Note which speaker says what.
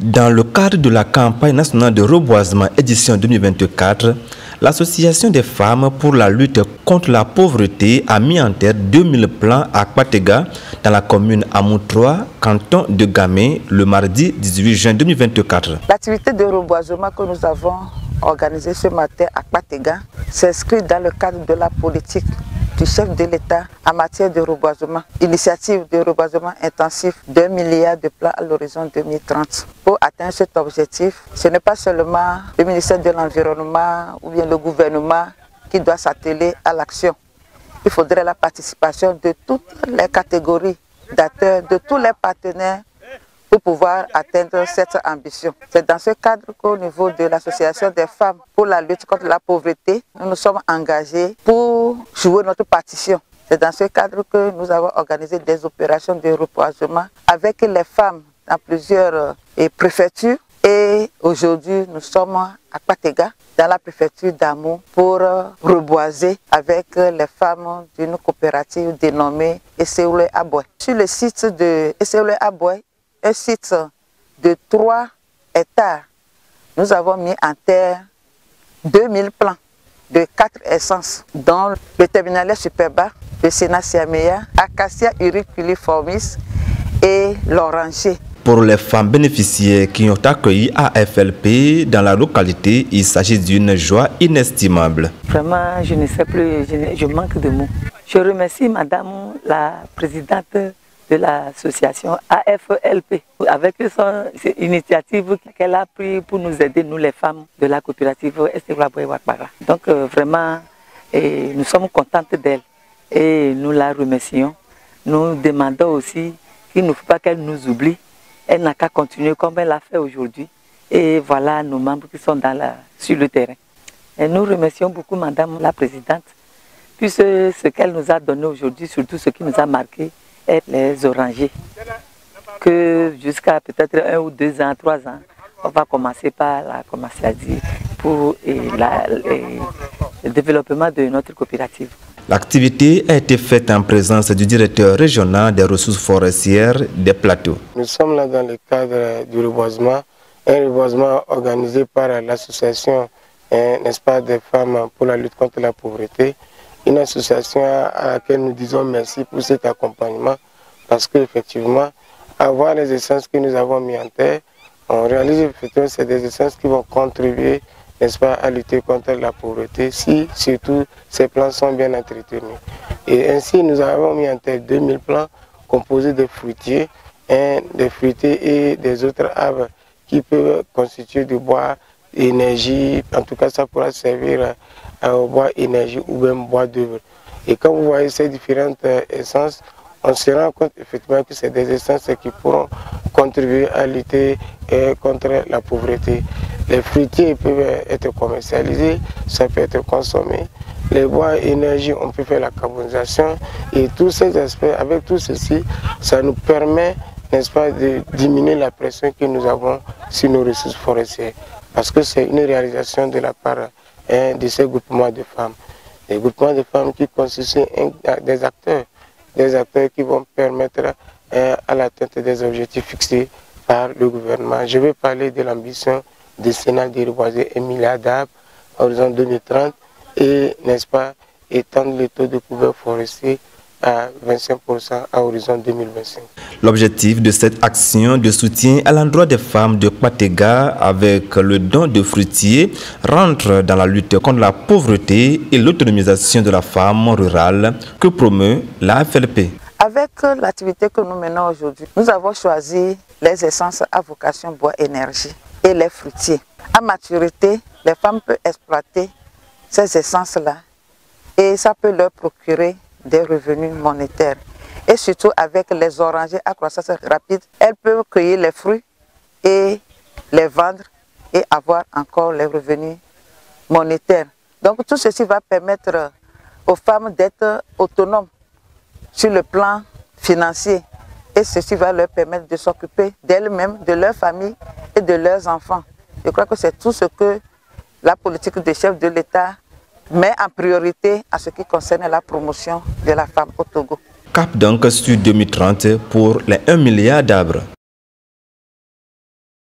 Speaker 1: Dans le cadre de la campagne nationale de reboisement édition 2024, l'Association des femmes pour la lutte contre la pauvreté a mis en tête 2000 plants à Kpatega dans la commune Amou 3, canton de Gamé, le mardi 18 juin 2024.
Speaker 2: L'activité de reboisement que nous avons organisée ce matin à Kpatega s'inscrit dans le cadre de la politique du chef de l'État en matière de reboisement. Initiative de reboisement intensif d'1 milliard de plants à l'horizon 2030. Pour atteindre cet objectif, ce n'est pas seulement le ministère de l'Environnement ou bien le gouvernement qui doit s'atteler à l'action. Il faudrait la participation de toutes les catégories d'acteurs, de tous les partenaires pour pouvoir atteindre cette ambition. C'est dans ce cadre qu'au niveau de l'Association des femmes pour la lutte contre la pauvreté, nous nous sommes engagés pour jouer notre partition. C'est dans ce cadre que nous avons organisé des opérations de reboisement avec les femmes dans plusieurs préfectures. Et aujourd'hui, nous sommes à Kpatega, dans la préfecture d'Amou, pour reboiser avec les femmes d'une coopérative dénommée Esseoulé Aboué. Sur le site de Esseoulé Aboué, un site de 3 hectares, nous avons mis en terre 2000 plants de 4 essences, dont le terminalia superba, le Sénaciamea, Acacia auriculae et l'oranger.
Speaker 1: Pour les femmes bénéficiaires qui ont accueilli AFLP dans la localité, il s'agit d'une joie inestimable.
Speaker 3: Vraiment, je ne sais plus, je manque de mots. Je remercie Madame la présidente de l'association AFLP avec son initiative qu'elle a prise pour nous aider, nous les femmes de la coopérative Esseoulé Aboué Ouagbara. Donc vraiment, nous sommes contentes d'elle et nous la remercions. Nous demandons aussi qu'il ne faut pas qu'elle nous oublie. Elle n'a qu'à continuer comme elle l'a fait aujourd'hui. Et voilà nos membres qui sont sur le terrain. Et nous remercions beaucoup Madame la présidente, puisque ce qu'elle nous a donné aujourd'hui, surtout ce qui nous a marqué, est les orangers. Que jusqu'à peut-être 1 ou 2 ans, 3 ans, on va commencer par la commercialiser pour le développement de notre coopérative.
Speaker 1: L'activité a été faite en présence du directeur régional des ressources forestières des plateaux.
Speaker 4: Nous sommes là dans le cadre du reboisement, un reboisement organisé par l'association n'est-ce pas, des femmes pour la lutte contre la pauvreté. Une association à laquelle nous disons merci pour cet accompagnement parce qu'effectivement, avoir les essences que nous avons mis en terre, on réalise effectivement que c'est des essences qui vont contribuer, n'est-ce pas, à lutter contre la pauvreté si surtout ces plants sont bien entretenus. Et ainsi, nous avons mis en terre 2000 plants composés de fruitiers, des fruitiers et des autres arbres qui peuvent constituer du bois énergie. En tout cas, ça pourra servir au bois énergie ou même bois d'œuvre. Et quand vous voyez ces différentes essences, on se rend compte effectivement que c'est des essences qui pourront contribuer à lutter contre la pauvreté. Les fruitiers peuvent être commercialisés, ça peut être consommé. Les bois énergie, on peut faire la carbonisation. Et tous ces aspects, avec tout ceci, ça nous permet, n'est-ce pas, de diminuer la pression que nous avons sur nos ressources forestières. Parce que c'est une réalisation de la part de ces groupements de femmes. Des groupements de femmes qui constituent des acteurs qui vont permettre à l'atteinte des objectifs fixés par le gouvernement. Je vais parler de l'ambition décennale de reboiser 1 milliard d'arbres à l'horizon 2030 et, n'est-ce pas, étendre le taux de couvert forestier à 25% à l'horizon 2025.
Speaker 1: L'objectif de cette action de soutien à l'endroit des femmes de Kpatega avec le don de fruitiers rentre dans la lutte contre la pauvreté et l'autonomisation de la femme rurale que promeut l'AFLP.
Speaker 2: Avec l'activité que nous menons aujourd'hui, nous avons choisi les essences à vocation bois énergie et les fruitiers. À maturité, les femmes peuvent exploiter ces essences-là et ça peut leur procurer des revenus monétaires. Et surtout avec les orangers à croissance rapide, elles peuvent cueillir les fruits et les vendre et avoir encore les revenus monétaires. Donc tout ceci va permettre aux femmes d'être autonomes sur le plan financier et ceci va leur permettre de s'occuper d'elles-mêmes, de leur famille et de leurs enfants. Je crois que c'est tout ce que la politique des chefs de l'État met en priorité à ce qui concerne la promotion de la femme au Togo.
Speaker 1: Cap donc sur 2030 pour les 1 milliard d'arbres.